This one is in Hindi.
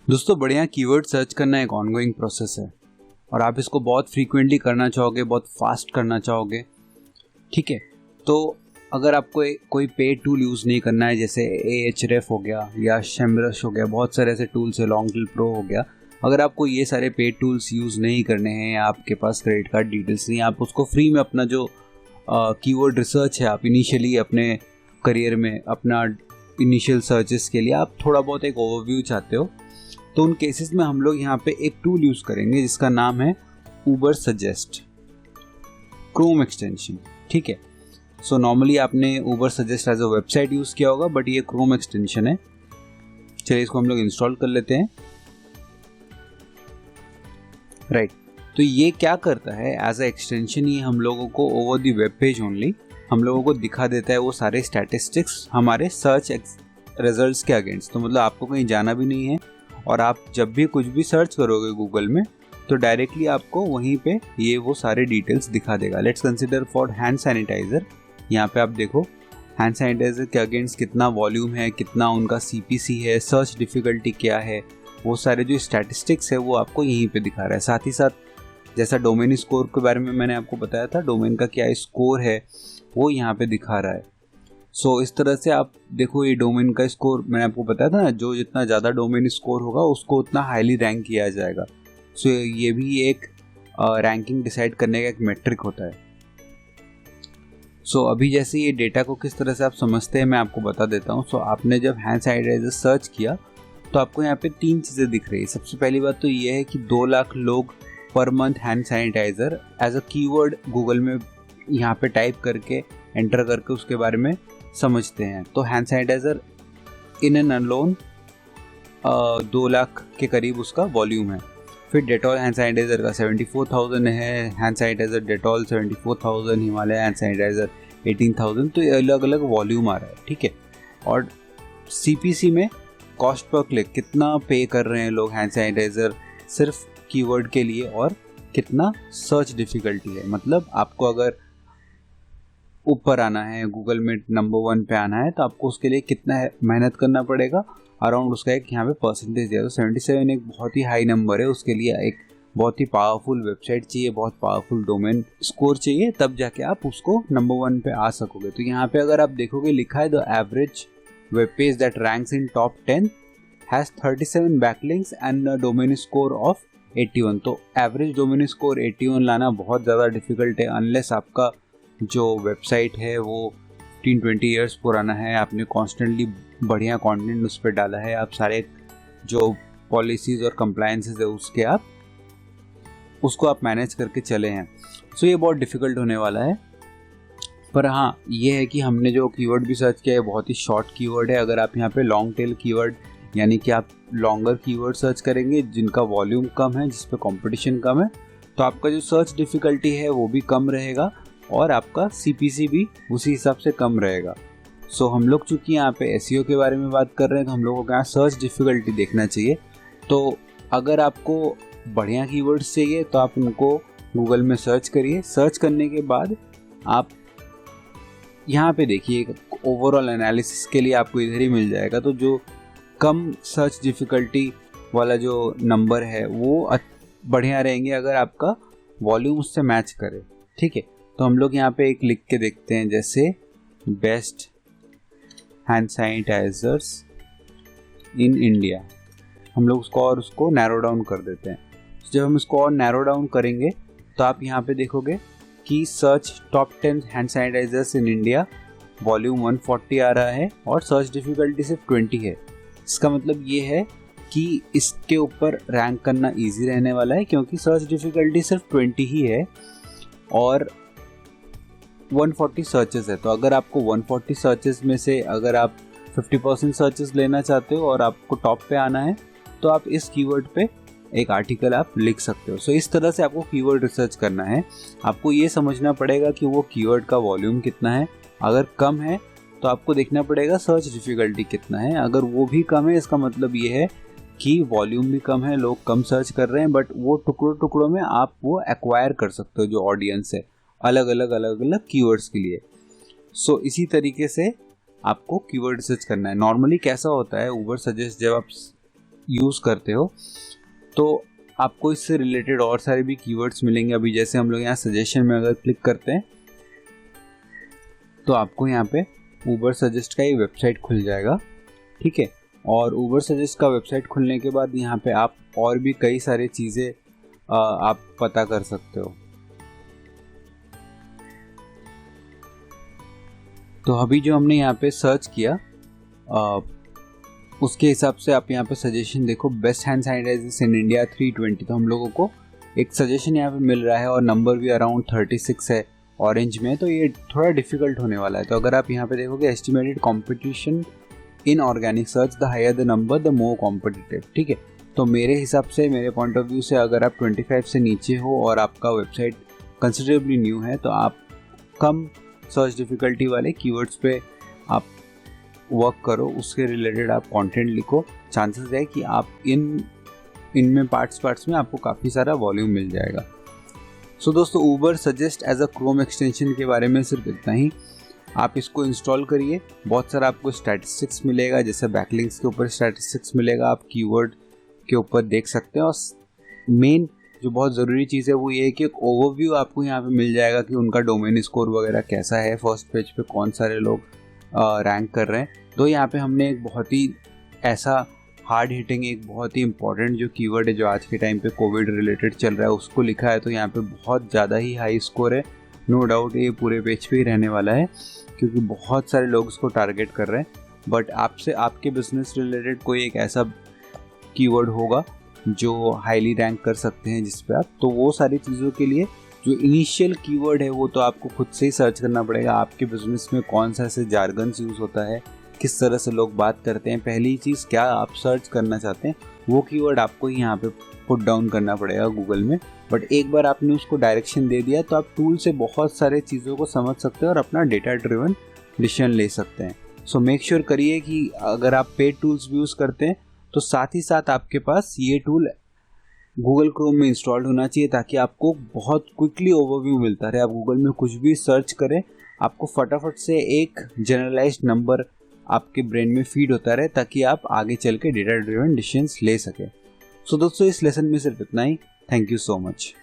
दोस्तों बढ़िया कीवर्ड सर्च करना एक ऑनगोइंग प्रोसेस है और आप इसको बहुत फ्रीक्वेंटली करना चाहोगे, बहुत फास्ट करना चाहोगे, ठीक है। तो अगर आपको कोई पेड टूल यूज़ नहीं करना है, जैसे Ahref हो गया या SEMrush हो गया, बहुत सारे ऐसे टूल्स है, लॉन्गटेल प्रो हो गया, अगर आपको ये सारे पेड टूल्स यूज़ नहीं करने हैं या आपके पास क्रेडिट कार्ड डिटेल्स नहीं, आप उसको फ्री में अपना जो कीवर्ड रिसर्च है, आप इनिशियली अपने करियर में अपना इनिशियल सर्चेस के लिए आप थोड़ा बहुत एक ओवरव्यू चाहते हो, तो उन केसेस में हम लोग यहाँ पे एक टूल यूज़ करेंगे जिसका नाम है Ubersuggest, क्रोम एक्सटेंशन, ठीक है। सो नॉर्मली आपने Ubersuggest as a website use किया होगा, बट ये क्रोम एक्सटेंशन है। चलिए इसको हम लोग इंस्टॉल कर लेते हैं। राइट, तो ये क्या करता है, एज अ एक्सटेंशन ये हम लोगों को over the web page only हम लोगों को दिखा देता है वो सारे स्टैटिस्टिक्स हमारे सर्च रिजल्ट्स के अगेंस्ट। तो मतलब आपको कहीं जाना भी नहीं है और आप जब भी कुछ भी सर्च करोगे गूगल में तो डायरेक्टली आपको वहीं पे ये वो सारे डिटेल्स दिखा देगा। Let's consider for hand sanitizer. यहाँ पे आप देखो हैंड सैनिटाइज़र के अगेंस्ट कितना वॉल्यूम है, कितना उनका CPC है, सर्च डिफ़िकल्टी क्या है, वो सारे जो स्टैटिस्टिक्स है वो आपको यहीं पे दिखा रहा है। साथ ही साथ जैसा डोमेन स्कोर के बारे में मैंने आपको बताया था, डोमेन का क्या स्कोर है वो यहाँ पे दिखा रहा है। सो इस तरह से आप देखो, ये डोमेन का स्कोर मैंने आपको बताया था ना, जो जितना ज़्यादा डोमेन स्कोर होगा उसको उतना हाईली रैंक किया जाएगा। सो ये भी एक रैंकिंग डिसाइड करने का एक मेट्रिक होता है। सो अभी जैसे ये डेटा को किस तरह से आप समझते हैं मैं आपको बता देता हूँ। सो आपने जब हैंड सैनिटाइजर सर्च किया तो आपको यहाँ पे 3 चीज़ें दिख रही है। सबसे पहली बात तो ये है कि 2 लाख लोग per month hand sanitizer as a keyword Google में यहाँ पे टाइप करके एंटर करके उसके बारे में समझते हैं। तो hand sanitizer in an alone 2 lakh के करीब उसका वॉल्यूम है। फिर डेटॉल हैंड सैनिटाइज़र का 74,000 है, hand sanitizer Dettol 74,000, Himalaya hand sanitizer 18,000। तो ये अलग अलग वॉल्यूम आ रहा है, ठीक है। और CPC में कॉस्ट पर क्लिक कितना पे कर रहे हैं लोग हैंड सैनिटाइज़र सिर्फ कीवर्ड के लिए, और कितना सर्च डिफ़िकल्टी है। मतलब आपको अगर ऊपर आना है, गूगल में नंबर 1 पे आना है, तो आपको उसके लिए कितना मेहनत करना पड़ेगा, अराउंड उसका एक यहाँ पे परसेंटेज दिया। तो 77 एक बहुत ही हाई नंबर है, उसके लिए एक बहुत ही पावरफुल वेबसाइट चाहिए, बहुत पावरफुल डोमेन स्कोर चाहिए, तब जाके आप उसको नंबर 1 पे आ सकोगे। तो यहाँ पे अगर आप देखोगे लिखा है the average web page that ranks in top 10 has 37 backlinks and domain score of 81। तो एवरेज डोमेन स्कोर 81 लाना बहुत ज़्यादा डिफिकल्ट है, अनलेस आपका जो वेबसाइट है वो 15-20 ईयर्स पुराना है, आपने कॉन्स्टेंटली बढ़िया कंटेंट उस पर डाला है, आप सारे जो पॉलिसीज़ और कंप्लायंसेस है उसके आप उसको आप मैनेज करके चले हैं। सो ये बहुत डिफ़िकल्ट होने वाला है। पर हाँ, ये है कि हमने जो कीवर्ड भी सर्च किया है बहुत ही शॉर्ट कीवर्ड है। अगर आप यहाँ पे लॉन्ग टेल कीवर्ड यानी कि आप लॉन्गर कीवर्ड सर्च करेंगे जिनका वॉल्यूम कम है, जिस पे कंपटीशन कम है, तो आपका जो सर्च डिफ़िकल्टी है वो भी कम रहेगा और आपका CPC भी उसी हिसाब से कम रहेगा। सो हम लोग चूँकि यहाँ पे SEO के बारे में बात कर रहे हैं तो हम लोगों को यहाँ सर्च डिफ़िकल्टी देखना चाहिए। तो अगर आपको बढ़िया कीवर्ड्स चाहिए तो आप उनको गूगल में सर्च करिए। सर्च करने के बाद आप यहाँ पे देखिए, ओवरऑल एनालिसिस के लिए आपको इधर ही मिल जाएगा। तो जो कम सर्च डिफ़िकल्टी वाला जो नंबर है वो बढ़िया रहेंगे अगर आपका वॉल्यूम उससे मैच करे, ठीक है। तो हम लोग यहाँ पे एक लिख के देखते हैं, जैसे best hand sanitizers in India, हम लोग उसको नैरो डाउन कर देते हैं। जब हम इसको और नैरो डाउन करेंगे तो आप यहाँ पे देखोगे कि search top 10 hand sanitizers in India, volume 140 आ रहा है और सर्च डिफ़िकल्टी सिर्फ 20 है। इसका मतलब ये है कि इसके ऊपर रैंक करना ईजी रहने वाला है, क्योंकि सर्च डिफ़िकल्टी सिर्फ 20 ही है और 140 सर्चेस है। तो अगर आपको 140 सर्चेस में से अगर आप 50% सर्चेस लेना चाहते हो और आपको टॉप पे आना है तो आप इस कीवर्ड पे एक आर्टिकल आप लिख सकते हो। सो इस तरह से आपको कीवर्ड रिसर्च करना है। आपको ये समझना पड़ेगा कि वो कीवर्ड का वॉल्यूम कितना है। अगर कम है तो आपको देखना पड़ेगा सर्च डिफ़िकल्टी कितना है। अगर वो भी कम है, इसका मतलब ये है कि वॉल्यूम भी कम है, लोग कम सर्च कर रहे हैं, बट वो टुकड़ों में आप वो एक्वायर कर सकते हो जो ऑडियंस है अलग अलग कीवर्ड्स के लिए। सो इसी तरीके से आपको कीवर्ड रिसर्च करना है। नॉर्मली कैसा होता है, Ubersuggest जब आप यूज़ करते हो तो आपको इससे रिलेटेड और सारे भी कीवर्ड्स मिलेंगे। अभी जैसे हम लोग यहाँ सजेशन में अगर क्लिक करते हैं तो आपको यहाँ पे ऊबर सजेस्ट का ये वेबसाइट खुल जाएगा, ठीक है। और ऊबर सजेस्ट का वेबसाइट खुलने के बाद यहाँ पे आप और भी कई सारी चीज़ें आप पता कर सकते हो। तो अभी जो हमने यहाँ पे सर्च किया उसके हिसाब से आप यहाँ पे सजेशन देखो, best hand sanitizers in India 320। तो हम लोगों को एक सजेशन यहाँ पे मिल रहा है और नंबर भी अराउंड 36 है ऑरेंज में, तो ये थोड़ा डिफिकल्ट होने वाला है। तो अगर आप यहाँ पे देखोगे estimated competition in organic search, the higher the number the more competitive, ठीक है। तो मेरे हिसाब से, मेरे पॉइंट ऑफ व्यू से, अगर आप 25 से नीचे हो और आपका वेबसाइट कंसिडरेबली न्यू है तो आप कम सर्च डिफ़िकल्टी वाले कीवर्ड्स पे आप वर्क करो, उसके रिलेटेड आप कंटेंट लिखो। चांसेस है कि आप इनमें पार्ट्स में आपको काफ़ी सारा वॉल्यूम मिल जाएगा। सो दोस्तों, Ubersuggest as a Chrome extension के बारे में सिर्फ इतना ही। आप इसको इंस्टॉल करिए, बहुत सारा आपको स्टैटिस्टिक्स मिलेगा, जैसे बैकलिंक्स के ऊपर स्टैटिस्टिक्स मिलेगा, आप कीवर्ड के ऊपर देख सकते हैं। और मेन जो बहुत ज़रूरी चीज़ है वो ये है कि एक ओवरव्यू आपको यहाँ पे मिल जाएगा कि उनका डोमेन स्कोर वगैरह कैसा है, फर्स्ट पेज पे कौन सारे लोग रैंक कर रहे हैं। तो यहाँ पे हमने एक बहुत ही ऐसा हार्ड हिटिंग, एक बहुत ही इंपॉर्टेंट जो कीवर्ड है जो आज के टाइम पे कोविड रिलेटेड चल रहा है उसको लिखा है। तो यहाँ पे बहुत ज़्यादा ही हाई स्कोर है, नो डाउट ये पूरे पेज पे ही रहने वाला है क्योंकि बहुत सारे लोग इसको टारगेट कर रहे हैं। बट आपसे आपके बिजनेस रिलेटेड कोई एक ऐसा कीवर्ड होगा जो हाईली रैंक कर सकते हैं जिस पे आप, तो वो सारी चीज़ों के लिए जो इनिशियल कीवर्ड है वो तो आपको खुद से ही सर्च करना पड़ेगा। आपके बिजनेस में कौन सा ऐसे जार्गन्स यूज़ होता है, किस तरह से लोग बात करते हैं, पहली चीज़ क्या आप सर्च करना चाहते हैं, वो कीवर्ड आपको ही यहाँ पे पुट डाउन करना पड़ेगा गूगल में। बट एक बार आपने उसको डायरेक्शन दे दिया तो आप टूल से बहुत सारे चीज़ों को समझ सकते हैं और अपना डेटा ड्रिवन डिसीजन ले सकते हैं। सो मेक श्योर करिए कि अगर आप पेड टूल्स भी यूज़ करते हैं तो साथ ही साथ आपके पास ये टूल गूगल क्रोम में इंस्टॉल्ड होना चाहिए ताकि आपको बहुत क्विकली ओवरव्यू मिलता रहे। आप गूगल में कुछ भी सर्च करें, आपको फटाफट से एक जनरलाइज्ड नंबर आपके ब्रेन में फीड होता रहे ताकि आप आगे चल के डेटा ड्रिवन डिसीजंस ले सकें। सो दोस्तों, इस लेसन में सिर्फ इतना ही। Thank you so much.